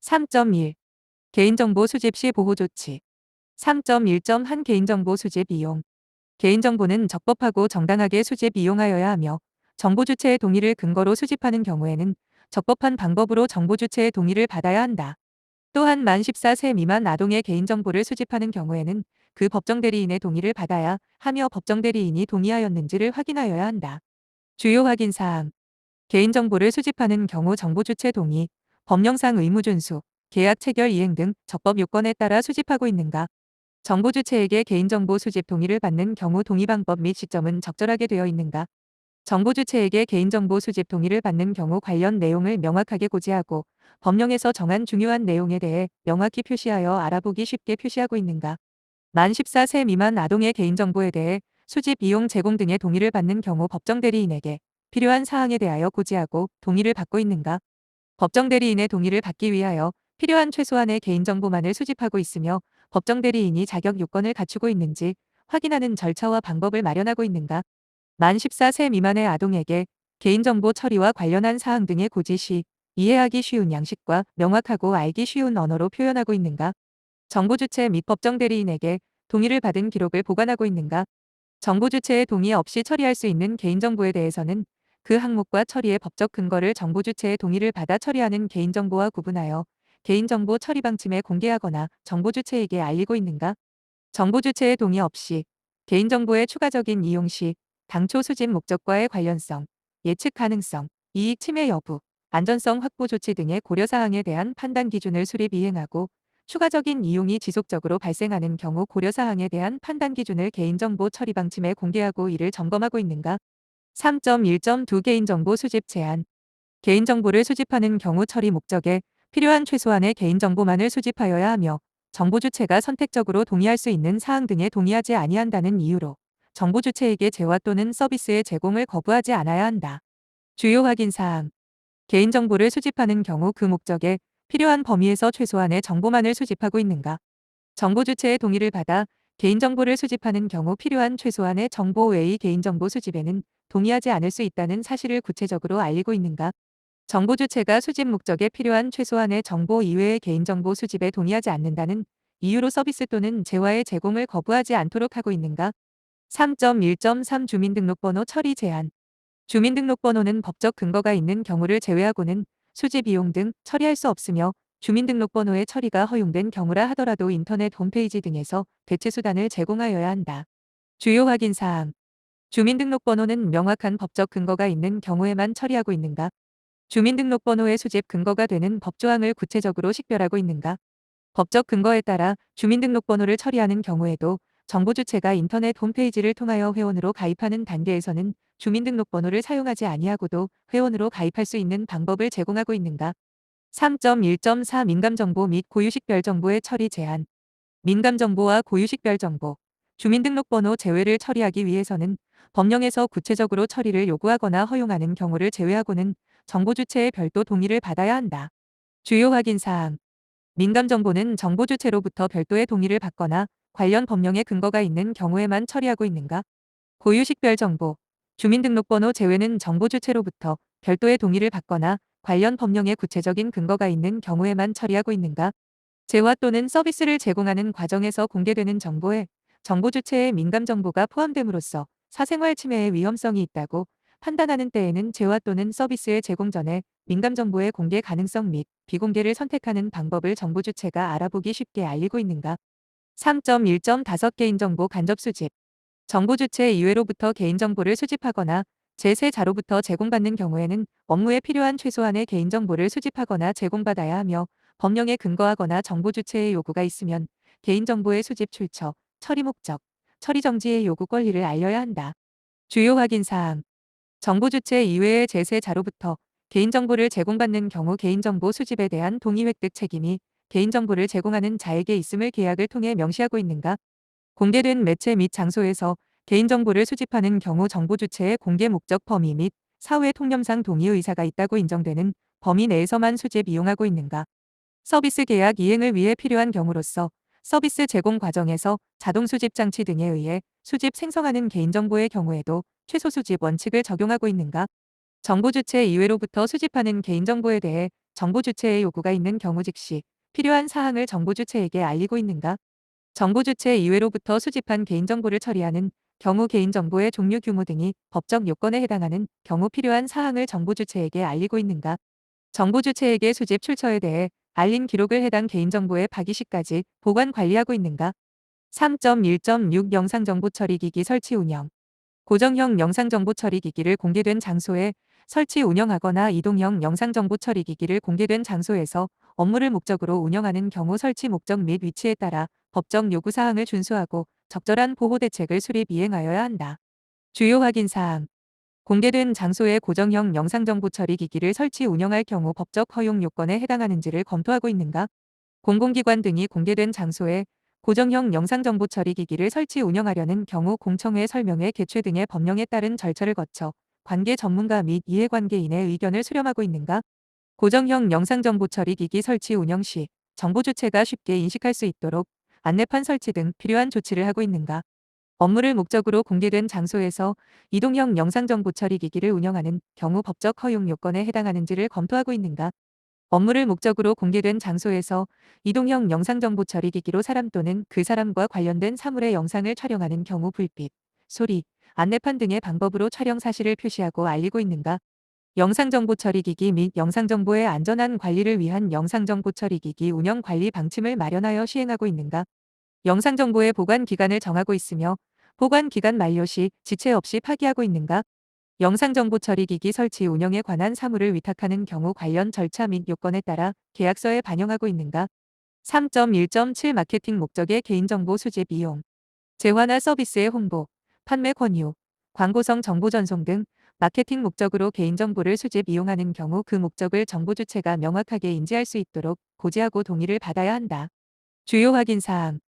3.1. 개인정보 수집 시 보호 조치. 3.1.1 개인정보 수집 이용. 개인정보는 적법하고 정당하게 수집 이용하여야 하며 정보 주체의 동의를 근거로 수집하는 경우에는 적법한 방법으로 정보 주체의 동의를 받아야 한다. 또한 만 14세 미만 아동의 개인정보를 수집하는 경우에는 그 법정 대리인의 동의를 받아야 하며 법정 대리인이 동의하였는지를 확인하여야 한다. 주요 확인 사항. 개인정보를 수집하는 경우 정보 주체 동의, 법령상 의무 준수, 계약 체결 이행 등 적법 요건에 따라 수집하고 있는가. 정보 주체에게 개인정보 수집 동의를 받는 경우 동의 방법 및 시점은 적절하게 되어 있는가. 정보 주체에게 개인정보 수집 동의를 받는 경우 관련 내용을 명확하게 고지하고 법령에서 정한 중요한 내용에 대해 명확히 표시하여 알아보기 쉽게 표시하고 있는가. 만 14세 미만 아동의 개인정보에 대해 수집, 이용, 제공 등의 동의를 받는 경우 법정 대리인에게 필요한 사항에 대하여 고지하고 동의를 받고 있는가. 법정 대리인의 동의를 받기 위하여 필요한 최소한의 개인정보만을 수집하고 있으며 법정 대리인이 자격 요건을 갖추고 있는지 확인하는 절차와 방법을 마련하고 있는가. 만 14세 미만의 아동에게 개인정보 처리와 관련한 사항 등의 고지 시 이해하기 쉬운 양식과 명확하고 알기 쉬운 언어로 표현하고 있는가. 정보 주체 및 법정 대리인에게 동의를 받은 기록을 보관하고 있는가. 정보 주체의 동의 없이 처리할 수 있는 개인정보에 대해서는 그 항목과 처리의 법적 근거를 정보 주체의 동의를 받아 처리하는 개인정보와 구분하여 개인정보 처리 방침에 공개하거나 정보 주체에게 알리고 있는가. 정보 주체의 동의 없이 개인정보의 추가적인 이용 시 당초 수집 목적과의 관련성, 예측 가능성, 이익 침해 여부, 안전성 확보 조치 등의 고려사항에 대한 판단 기준을 수립 이행하고 추가적인 이용이 지속적으로 발생하는 경우 고려사항에 대한 판단 기준을 개인정보 처리 방침에 공개하고 이를 점검하고 있는가. 3.1.2 개인정보 수집 제한. 개인정보를 수집하는 경우 처리 목적에 필요한 최소한의 개인정보만을 수집하여야 하며 정보 주체가 선택적으로 동의할 수 있는 사항 등에 동의하지 아니한다는 이유로 정보 주체에게 재화 또는 서비스의 제공을 거부하지 않아야 한다. 주요 확인 사항. 개인정보를 수집하는 경우 그 목적에 필요한 범위에서 최소한의 정보만을 수집하고 있는가. 정보 주체의 동의를 받아 개인정보를 수집하는 경우 필요한 최소한의 정보 외의 개인정보 수집에는 동의하지 않을 수 있다는 사실을 구체적으로 알리고 있는가. 정보 주체가 수집 목적에 필요한 최소한의 정보 이외의 개인정보 수집에 동의하지 않는다는 이유로 서비스 또는 재화의 제공을 거부하지 않도록 하고 있는가. 3.1.3 주민등록번호 처리 제한. 주민등록번호는 법적 근거가 있는 경우를 제외하고는 수집 이용 등 처리할 수 없으며 주민등록번호의 처리가 허용된 경우라 하더라도 인터넷 홈페이지 등에서 대체 수단을 제공하여야 한다. 주요 확인 사항. 주민등록번호는 명확한 법적 근거가 있는 경우에만 처리하고 있는가. 주민등록번호의 수집 근거가 되는 법조항을 구체적으로 식별하고 있는가. 법적 근거에 따라 주민등록번호를 처리하는 경우에도 정보 주체가 인터넷 홈페이지를 통하여 회원으로 가입하는 단계에서는 주민등록번호를 사용하지 아니하고도 회원으로 가입할 수 있는 방법을 제공하고 있는가. 3.1.4 민감정보 및 고유식별 정보의 처리 제한. 민감정보와 고유식별 정보, 주민등록번호 제외를 처리하기 위해서는 법령에서 구체적으로 처리를 요구하거나 허용하는 경우를 제외하고는 정보 주체의 별도 동의를 받아야 한다. 주요 확인 사항. 민감정보는 정보 주체로부터 별도의 동의를 받거나 관련 법령의 근거가 있는 경우에만 처리하고 있는가. 고유식별 정보, 주민등록번호 제외는 정보 주체로부터 별도의 동의를 받거나 관련 법령의 구체적인 근거가 있는 경우에만 처리하고 있는가. 재화 또는 서비스를 제공하는 과정에서 공개되는 정보에 정보 주체의 민감정보가 포함됨으로써 사생활 침해의 위험성이 있다고 판단하는 때에는 재화 또는 서비스의 제공 전에 민감정보의 공개 가능성 및 비공개를 선택하는 방법을 정보 주체가 알아보기 쉽게 알리고 있는가. 3.1.5 개인정보 간접 수집. 정보 주체 이외로부터 개인정보를 수집하거나 제3자로부터 제공받는 경우에는 업무에 필요한 최소한의 개인정보를 수집하거나 제공받아야 하며 법령에 근거하거나 정보 주체의 요구가 있으면 개인정보의 수집 출처, 처리 목적, 처리 정지의 요구 권리를 알려야 한다. 주요 확인 사항. 정보 주체 이외의 제3자로부터 개인정보를 제공받는 경우 개인정보 수집에 대한 동의 획득 책임이 개인정보를 제공하는 자에게 있음을 계약을 통해 명시하고 있는가. 공개된 매체 및 장소에서 개인정보를 수집하는 경우 정보 주체의 공개 목적 범위 및 사후의 통념상 동의 의사가 있다고 인정되는 범위 내에서만 수집 이용하고 있는가. 서비스 계약 이행을 위해 필요한 경우로서 서비스 제공 과정에서 자동 수집 장치 등에 의해 수집 생성하는 개인정보의 경우에도 최소 수집 원칙을 적용하고 있는가. 정보 주체 이외로부터 수집하는 개인정보에 대해 정보 주체의 요구가 있는 경우 즉시 필요한 사항을 정보 주체에게 알리고 있는가? 정보 주체 이외로부터 수집한 개인정보를 처리하는 경우 개인정보의 종류 규모 등이 법적 요건에 해당하는 경우 필요한 사항을 정보 주체에게 알리고 있는가? 정보 주체에게 수집 출처에 대해 알린 기록을 해당 개인정보의 파기 시까지 보관 관리하고 있는가? 3.1.6 영상정보 처리기기 설치 운영. 고정형 영상정보 처리기기를 공개된 장소에 설치 운영하거나 이동형 영상정보 처리기기를 공개된 장소에서 업무를 목적으로 운영하는 경우 설치 목적 및 위치에 따라 법적 요구사항을 준수하고 적절한 보호 대책을 수립 이행하여야 한다. 주요 확인 사항. 공개된 장소에 고정형 영상정보 처리기기를 설치 운영할 경우 법적 허용 요건에 해당하는지를 검토하고 있는가? 공공기관 등이 공개된 장소에 고정형 영상정보 처리기기를 설치 운영하려는 경우 공청회 설명회 개최 등의 법령에 따른 절차를 거쳐 관계 전문가 및 이해관계인의 의견을 수렴하고 있는가? 고정형 영상정보 처리기기 설치 운영 시 정보 주체가 쉽게 인식할 수 있도록 안내판 설치 등 필요한 조치를 하고 있는가? 업무를 목적으로 공개된 장소에서 이동형 영상정보 처리기기를 운영하는 경우 법적 허용 요건에 해당하는지를 검토하고 있는가? 업무를 목적으로 공개된 장소에서 이동형 영상정보 처리기기로 사람 또는 그 사람과 관련된 사물의 영상을 촬영하는 경우 불빛, 소리, 안내판 등의 방법으로 촬영 사실을 표시하고 알리고 있는가? 영상정보 처리기기 및 영상정보의 안전한 관리를 위한 영상정보 처리기기 운영 관리 방침을 마련하여 시행하고 있는가? 영상정보의 보관 기간을 정하고 있으며 보관 기간 만료 시 지체 없이 파기하고 있는가? 영상정보 처리기기 설치 운영에 관한 사무를 위탁하는 경우 관련 절차 및 요건에 따라 계약서에 반영하고 있는가? 3.1.7 마케팅 목적의 개인정보 수집 이용, 재화나 서비스의 홍보, 판매 권유, 광고성 정보 전송 등 마케팅 목적으로 개인정보를 수집 이용하는 경우 그 목적을 정보 주체가 명확하게 인지할 수 있도록 고지하고 동의를 받아야 한다. 주요 확인 사항.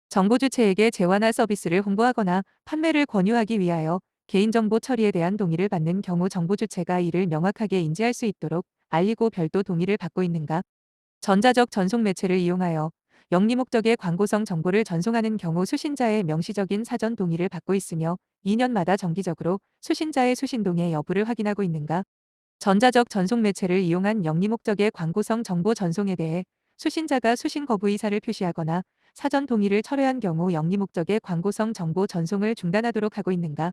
정보 주체에게 재화나 서비스를 홍보하거나 판매를 권유하기 위하여 개인정보 처리에 대한 동의를 받는 경우 정보 주체가 이를 명확하게 인지할 수 있도록 알리고 별도 동의를 받고 있는가? 전자적 전송 매체를 이용하여 영리 목적의 광고성 정보를 전송하는 경우 수신자의 명시적인 사전 동의를 받고 있으며 2년마다 정기적으로 수신자의 수신 동의 여부를 확인하고 있는가? 전자적 전송 매체를 이용한 영리 목적의 광고성 정보 전송에 대해 수신자가 수신 거부 의사를 표시하거나 사전 동의를 철회한 경우 영리 목적의 광고성 정보 전송을 중단하도록 하고 있는가?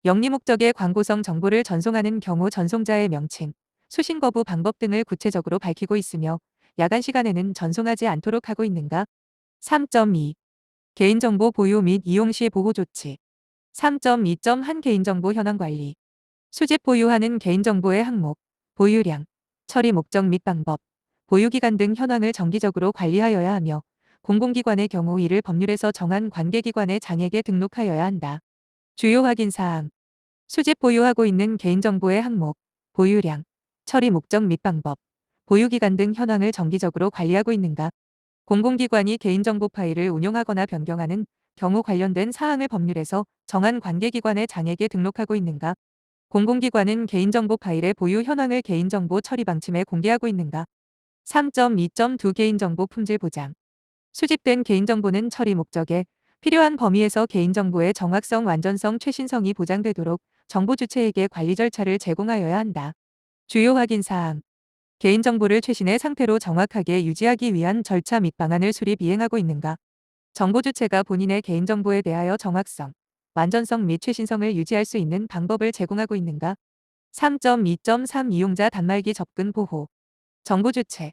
영리 목적의 광고성 정보를 전송하는 경우 전송자의 명칭, 수신 거부 방법 등을 구체적으로 밝히고 있으며 야간 시간에는 전송하지 않도록 하고 있는가? 3.2. 개인정보 보유 및 이용 시 보호 조치. 3.2.1 개인정보 현황 관리. 수집 보유하는 개인정보의 항목, 보유량, 처리 목적 및 방법, 보유기간 등 현황을 정기적으로 관리하여야 하며 공공기관의 경우 이를 법률에서 정한 관계기관의 장에게 등록하여야 한다. 주요 확인 사항. 수집 보유하고 있는 개인정보의 항목, 보유량, 처리 목적 및 방법, 보유기간 등 현황을 정기적으로 관리하고 있는가? 공공기관이 개인정보 파일을 운용하거나 변경하는 경우 관련된 사항을 법률에서 정한 관계기관의 장에게 등록하고 있는가? 공공기관은 개인정보 파일의 보유 현황을 개인정보 처리 방침에 공개하고 있는가? 3.2.2 개인정보 품질 보장. 수집된 개인정보는 처리 목적에 필요한 범위에서 개인정보의 정확성, 완전성, 최신성이 보장되도록 정보 주체에게 관리 절차를 제공하여야 한다. 주요 확인 사항. 개인정보를 최신의 상태로 정확하게 유지하기 위한 절차 및 방안을 수립 이행하고 있는가? 정보 주체가 본인의 개인정보에 대하여 정확성, 완전성 및 최신성을 유지할 수 있는 방법을 제공하고 있는가? 3.2.3 이용자 단말기 접근 보호. 정보 주체.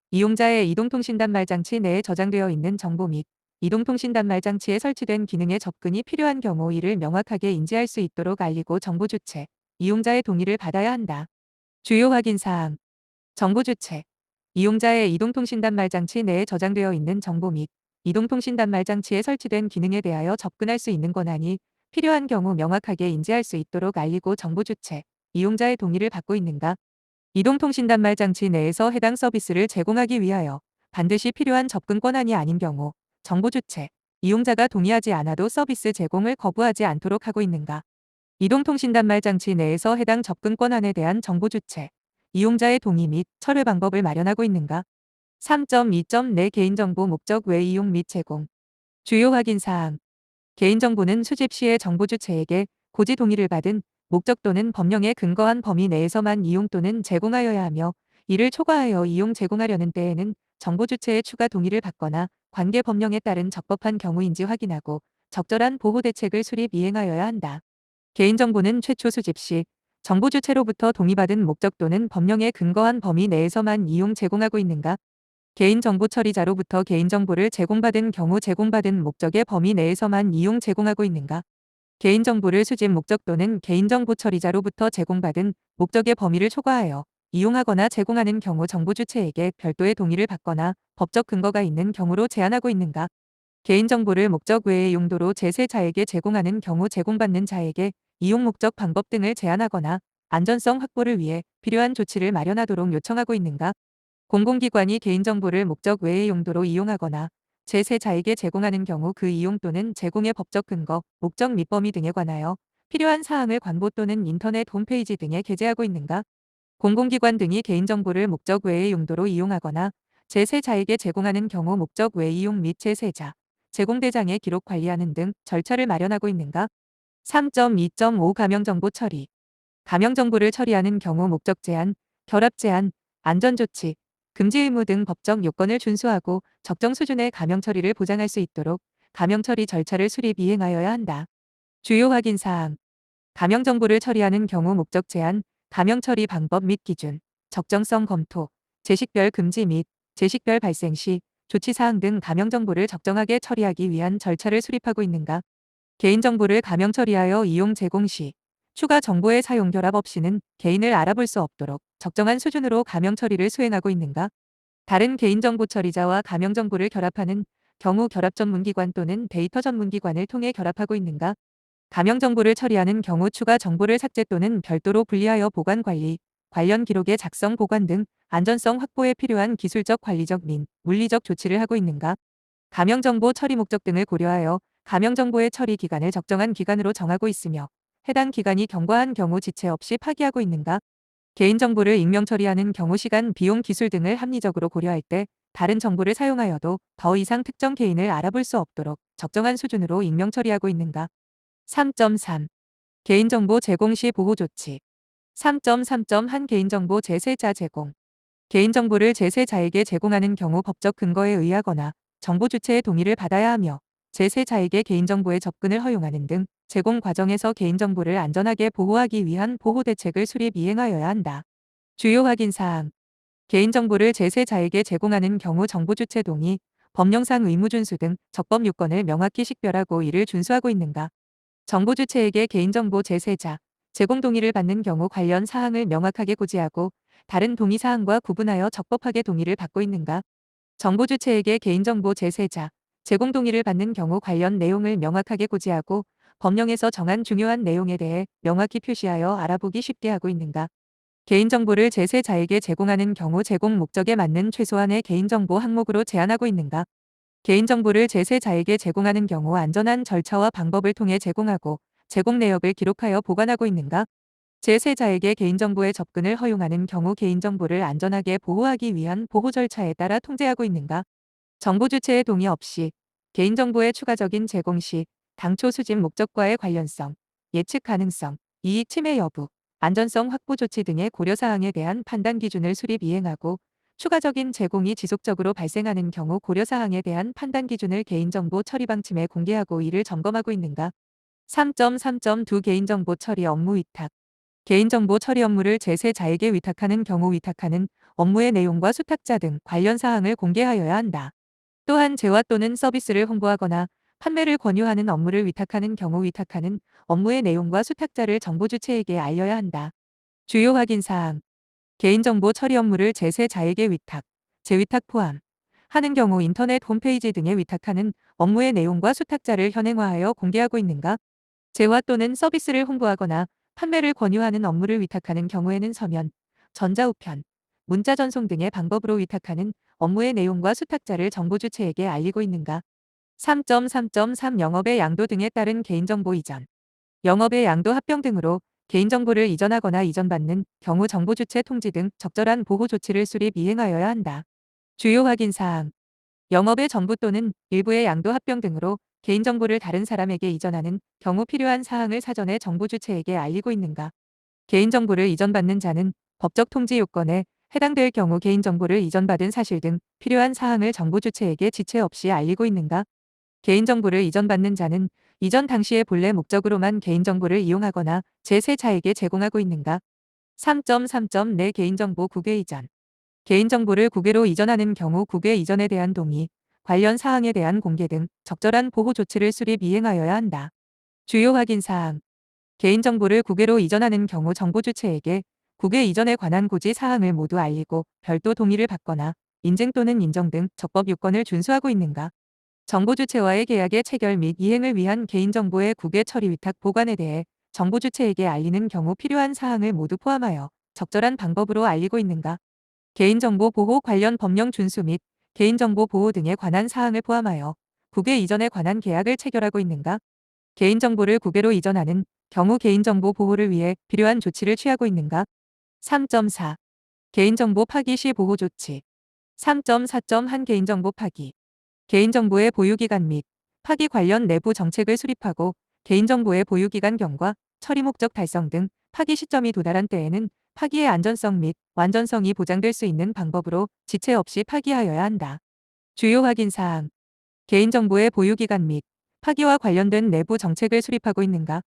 이용자의 이동통신 단말 장치 내에 저장되어 있는 정보 및 이동통신 단말 장치에 설치된 기능에 접근이 필요한 경우 이를 명확하게 인지할 수 있도록 알리고 정보 주체, 이용자의 동의를 받아야 한다. 주요 확인 사항. 정보 주체. 이용자의 이동통신 단말 장치 내에 저장되어 있는 정보 및 이동통신 단말 장치에 설치된 기능에 대하여 접근할 수 있는 권한이 필요한 경우 명확하게 인지할 수 있도록 알리고 정보 주체, 이용자의 동의를 받고 있는가? 이동통신 단말 장치 내에서 해당 서비스를 제공하기 위하여 반드시 필요한 접근 권한이 아닌 경우 정보 주체, 이용자가 동의하지 않아도 서비스 제공을 거부하지 않도록 하고 있는가? 이동통신 단말 장치 내에서 해당 접근 권한에 대한 정보 주체, 이용자의 동의 및 철회 방법을 마련하고 있는가? 3.2.4 개인정보 목적 외 이용 및 제공. 주요 확인 사항. 개인정보는 수집 시에 정보 주체에게 고지 동의를 받은 목적 또는 법령에 근거한 범위 내에서만 이용 또는 제공하여야 하며 이를 초과하여 이용 제공하려는 때에는 정보 주체의 추가 동의를 받거나 관계 법령에 따른 적법한 경우인지 확인하고 적절한 보호 대책을 수립 이행하여야 한다. 개인정보는 최초 수집 시 정보 주체로부터 동의받은 목적 또는 법령에 근거한 범위 내에서만 이용 제공하고 있는가? 개인정보 처리자로부터 개인정보를 제공받은 경우 제공받은 목적의 범위 내에서만 이용 제공하고 있는가? 개인정보를 수집 목적 또는 개인정보 처리자로부터 제공받은 목적의 범위를 초과하여 이용하거나 제공하는 경우 정보 주체에게 별도의 동의를 받거나 법적 근거가 있는 경우로 제한하고 있는가? 개인정보를 목적 외의 용도로 제3자에게 제공하는 경우 제공받는 자에게 이용 목적 방법 등을 제한하거나 안전성 확보를 위해 필요한 조치를 마련하도록 요청하고 있는가? 공공기관이 개인정보를 목적 외의 용도로 이용하거나 제3자에게 제공하는 경우 그 이용 또는 제공의 법적 근거, 목적 및 범위 등에 관하여 필요한 사항을 광고 또는 인터넷 홈페이지 등에 게재하고 있는가? 공공기관 등이 개인정보를 목적 외의 용도로 이용하거나 제3자에게 제공하는 경우 목적 외 이용 및 제3자, 제공대장에 기록 관리하는 등 절차를 마련하고 있는가? 3.2.5 가명정보 처리. 가명정보를 처리하는 경우 목적 제한, 결합 제한, 안전조치, 금지 의무 등 법적 요건을 준수하고 적정 수준의 가명 처리를 보장할 수 있도록 가명 처리 절차를 수립 이행하여야 한다. 주요 확인 사항. 가명 정보를 처리하는 경우 목적 제한, 가명 처리 방법 및 기준, 적정성 검토, 제식별 금지 및 제식별 발생 시 조치 사항 등 가명 정보를 적정하게 처리하기 위한 절차를 수립하고 있는가? 개인정보를 가명 처리하여 이용 제공 시 추가 정보의 사용 결합 없이는 개인을 알아볼 수 없도록 적정한 수준으로 가명 처리를 수행하고 있는가? 다른 개인정보 처리자와 가명 정보를 결합하는 경우 결합 전문기관 또는 데이터 전문기관을 통해 결합하고 있는가? 가명 정보를 처리하는 경우 추가 정보를 삭제 또는 별도로 분리하여 보관 관리, 관련 기록의 작성 보관 등 안전성 확보에 필요한 기술적 관리적 및 물리적 조치를 하고 있는가? 가명 정보 처리 목적 등을 고려하여 가명 정보의 처리 기간을 적정한 기간으로 정하고 있으며 해당 기간이 경과한 경우 지체 없이 파기하고 있는가? 개인정보를 익명 처리하는 경우 시간, 비용, 기술 등을 합리적으로 고려할 때 다른 정보를 사용하여도 더 이상 특정 개인을 알아볼 수 없도록 적정한 수준으로 익명 처리하고 있는가? 3.3. 개인정보 제공 시 보호 조치. 3.3.1 개인정보 제3자 제공. 개인정보를 제3자에게 제공하는 경우 법적 근거에 의하거나 정보 주체의 동의를 받아야 하며 제3자에게 개인정보의 접근을 허용하는 등 제공 과정에서 개인정보를 안전하게 보호하기 위한 보호 대책을 수립 이행하여야 한다. 주요 확인 사항. 개인정보를 제3자에게 제공하는 경우 정보 주체 동의, 법령상 의무 준수 등 적법 요건을 명확히 식별하고 이를 준수하고 있는가? 정보 주체에게 개인정보 제3자, 제공 동의를 받는 경우 관련 사항을 명확하게 고지하고 다른 동의 사항과 구분하여 적법하게 동의를 받고 있는가? 정보 주체에게 개인정보 제3자, 제공 동의를 받는 경우 관련 내용을 명확하게 고지하고 법령에서 정한 중요한 내용에 대해 명확히 표시하여 알아보기 쉽게 하고 있는가? 개인정보를 제3자에게 제공하는 경우 제공 목적에 맞는 최소한의 개인정보 항목으로 제한하고 있는가? 개인정보를 제3자에게 제공하는 경우 안전한 절차와 방법을 통해 제공하고 제공 내역을 기록하여 보관하고 있는가? 제3자에게 개인정보의 접근을 허용하는 경우 개인정보를 안전하게 보호하기 위한 보호 절차에 따라 통제하고 있는가? 정보 주체의 동의 없이 개인정보의 추가적인 제공 시 당초 수집 목적과의 관련성, 예측 가능성, 이익 침해 여부, 안전성 확보 조치 등의 고려사항에 대한 판단 기준을 수립 이행하고 추가적인 제공이 지속적으로 발생하는 경우 고려사항에 대한 판단 기준을 개인정보 처리 방침에 공개하고 이를 점검하고 있는가? 3.3.2 개인정보 처리 업무 위탁. 개인정보 처리 업무를 제3자에게 위탁하는 경우 위탁하는 업무의 내용과 수탁자 등 관련 사항을 공개하여야 한다. 또한 재화 또는 서비스를 홍보하거나 판매를 권유하는 업무를 위탁하는 경우 위탁하는 업무의 내용과 수탁자를 정보 주체에게 알려야 한다. 주요 확인 사항. 개인정보 처리 업무를 제3자에게 위탁, 재위탁 포함 하는 경우 인터넷 홈페이지 등에 위탁하는 업무의 내용과 수탁자를 현행화하여 공개하고 있는가? 재화 또는 서비스를 홍보하거나 판매를 권유하는 업무를 위탁하는 경우에는 서면, 전자우편, 문자 전송 등의 방법으로 위탁하는 업무의 내용과 수탁자를 정보 주체에게 알리고 있는가? 3.3.3 영업의 양도 등에 따른 개인정보 이전. 영업의 양도 합병 등으로 개인정보를 이전하거나 이전받는 경우 정보 주체 통지 등 적절한 보호 조치를 수립 이행하여야 한다. 주요 확인 사항. 영업의 전부 또는 일부의 양도 합병 등으로 개인정보를 다른 사람에게 이전하는 경우 필요한 사항을 사전에 정보 주체에게 알리고 있는가? 개인정보를 이전받는 자는 법적 통지 요건에 해당될 경우 개인정보를 이전받은 사실 등 필요한 사항을 정보 주체에게 지체 없이 알리고 있는가? 개인정보를 이전받는 자는 이전 당시의 본래 목적으로만 개인정보를 이용하거나 제3자에게 제공하고 있는가? 3.3. 내 개인정보 국외 이전. 개인정보를 국외로 이전하는 경우 국외 이전에 대한 동의, 관련 사항에 대한 공개 등 적절한 보호 조치를 수립 이행하여야 한다. 주요 확인 사항. 개인정보를 국외로 이전하는 경우 정보 주체에게 국외 이전에 관한 고지 사항을 모두 알리고 별도 동의를 받거나 인증 또는 인정 등 적법 요건을 준수하고 있는가? 정보 주체와의 계약의 체결 및 이행을 위한 개인정보의 국외 처리 위탁 보관에 대해 정보 주체에게 알리는 경우 필요한 사항을 모두 포함하여 적절한 방법으로 알리고 있는가? 개인정보 보호 관련 법령 준수 및 개인정보 보호 등에 관한 사항을 포함하여 국외 이전에 관한 계약을 체결하고 있는가? 개인정보를 국외로 이전하는 경우 개인정보 보호를 위해 필요한 조치를 취하고 있는가? 3.4. 개인정보 파기 시 보호 조치. 3.4. 한 개인정보 파기. 개인정보의 보유기간 및 파기 관련 내부 정책을 수립하고 개인정보의 보유기간 경과, 처리 목적 달성 등 파기 시점이 도달한 때에는 파기의 안전성 및 완전성이 보장될 수 있는 방법으로 지체 없이 파기하여야 한다. 주요 확인 사항. 개인정보의 보유기간 및 파기와 관련된 내부 정책을 수립하고 있는가?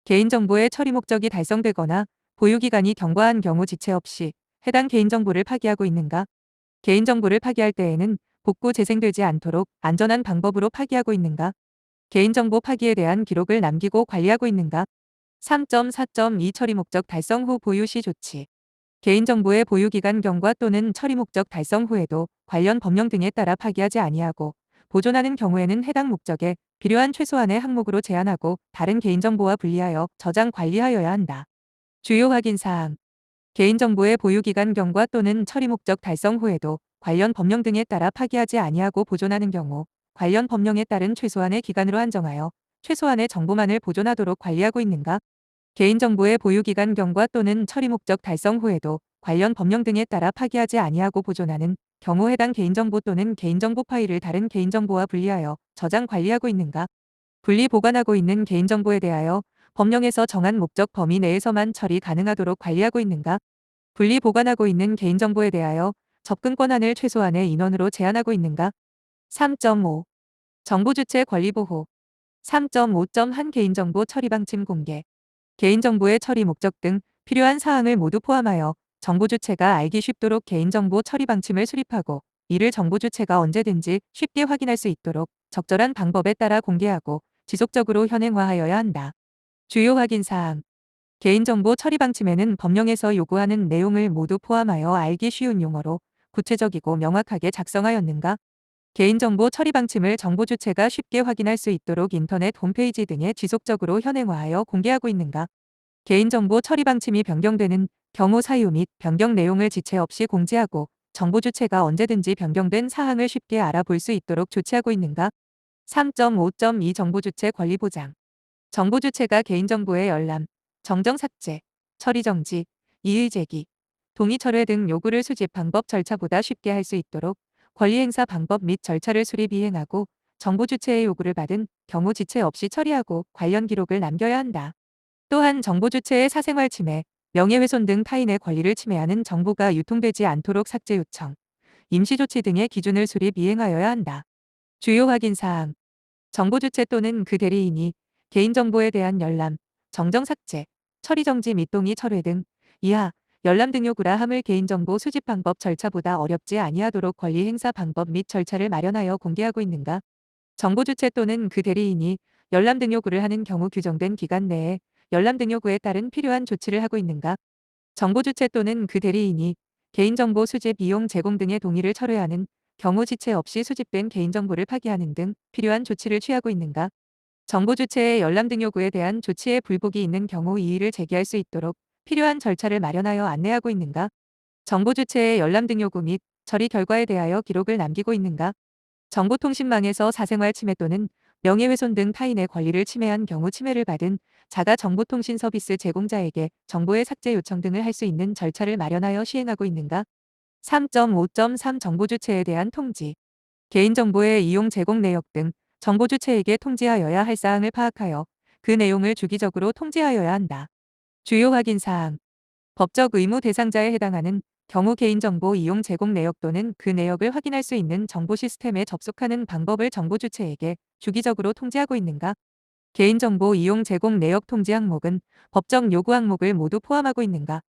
개인정보의 처리 목적이 달성되거나 보유기간이 경과한 경우 지체 없이 해당 개인정보를 파기하고 있는가? 개인정보를 파기할 때에는 복구 재생되지 않도록 안전한 방법으로 파기하고 있는가? 개인정보 파기에 대한 기록을 남기고 관리하고 있는가? 3.4.2 처리 목적 달성 후 보유 시 조치. 개인정보의 보유기간 경과 또는 처리 목적 달성 후에도 관련 법령 등에 따라 파기하지 아니하고 보존하는 경우에는 해당 목적에 필요한 최소한의 항목으로 제한하고 다른 개인정보와 분리하여 저장 관리하여야 한다. 주요 확인 사항. 개인정보의 보유기간 경과 또는 처리 목적 달성 후에도 관련 법령 등에 따라 파기하지 아니하고 보존하는 경우 관련 법령에 따른 최소한의 기간으로 한정하여 최소한의 정보만을 보존하도록 관리하고 있는가? 개인정보의 보유기간 경과 또는 처리 목적 달성 후에도 관련 법령 등에 따라 파기하지 아니하고 보존하는 경우 해당 개인정보 또는 개인정보 파일을 다른 개인정보와 분리하여 저장 관리하고 있는가? 분리 보관하고 있는 개인정보에 대하여 법령에서 정한 목적 범위 내에서만 처리 가능하도록 관리하고 있는가? 분리 보관하고 있는 개인정보에 대하여 접근 권한을 최소한의 인원으로 제한하고 있는가? 3.5. 정보 주체 권리 보호. 3.5. 한 개인정보 처리 방침 공개. 개인정보의 처리 목적 등 필요한 사항을 모두 포함하여 정보 주체가 알기 쉽도록 개인정보 처리 방침을 수립하고 이를 정보 주체가 언제든지 쉽게 확인할 수 있도록 적절한 방법에 따라 공개하고 지속적으로 현행화하여야 한다. 주요 확인 사항. 개인정보 처리 방침에는 법령에서 요구하는 내용을 모두 포함하여 알기 쉬운 용어로 구체적이고 명확하게 작성하였는가? 개인정보 처리 방침을 정보 주체가 쉽게 확인할 수 있도록 인터넷 홈페이지 등에 지속적으로 현행화하여 공개하고 있는가? 개인정보 처리 방침이 변경되는 경우 사유 및 변경 내용을 지체 없이 공지하고 정보 주체가 언제든지 변경된 사항을 쉽게 알아볼 수 있도록 조치하고 있는가? 3.5.2 정보 주체 권리 보장. 정보 주체가 개인정보의 열람, 정정 삭제, 처리 정지, 이의 제기, 동의 철회 등 요구를 수집 방법 절차보다 쉽게 할 수 있도록 권리 행사 방법 및 절차를 수립 이행하고 정보 주체의 요구를 받은 경우 지체 없이 처리하고 관련 기록을 남겨야 한다. 또한 정보 주체의 사생활 침해, 명예훼손 등 타인의 권리를 침해하는 정보가 유통되지 않도록 삭제 요청, 임시조치 등의 기준을 수립 이행하여야 한다. 주요 확인 사항. 정보 주체 또는 그 대리인이 개인정보에 대한 열람, 정정 삭제, 처리 정지 및 동의 철회 등 이하 열람 등 요구라 함을 개인정보 수집 방법 절차보다 어렵지 아니하도록 권리 행사 방법 및 절차를 마련하여 공개하고 있는가? 정보 주체 또는 그 대리인이 열람 등 요구를 하는 경우 규정된 기간 내에 열람 등 요구에 따른 필요한 조치를 하고 있는가? 정보 주체 또는 그 대리인이 개인정보 수집 이용 제공 등의 동의를 철회하는 경우 지체 없이 수집된 개인정보를 파기하는 등 필요한 조치를 취하고 있는가? 정보 주체의 열람 등 요구에 대한 조치에 불복이 있는 경우 이의를 제기할 수 있도록 필요한 절차를 마련하여 안내하고 있는가? 정보 주체의 열람 등 요구 및 처리 결과에 대하여 기록을 남기고 있는가? 정보통신망에서 사생활 침해 또는 명예훼손 등 타인의 권리를 침해한 경우 침해를 받은 자가 정보통신 서비스 제공자에게 정보의 삭제 요청 등을 할 수 있는 절차를 마련하여 시행하고 있는가? 3.5.3 정보 주체에 대한 통지. 개인정보의 이용 제공 내역 등 정보 주체에게 통지하여야 할 사항을 파악하여 그 내용을 주기적으로 통지하여야 한다. 주요 확인 사항. 법적 의무 대상자에 해당하는 경우 개인정보 이용 제공 내역 또는 그 내역을 확인할 수 있는 정보 시스템에 접속하는 방법을 정보 주체에게 주기적으로 통지하고 있는가? 개인정보 이용 제공 내역 통지 항목은 법적 요구 항목을 모두 포함하고 있는가?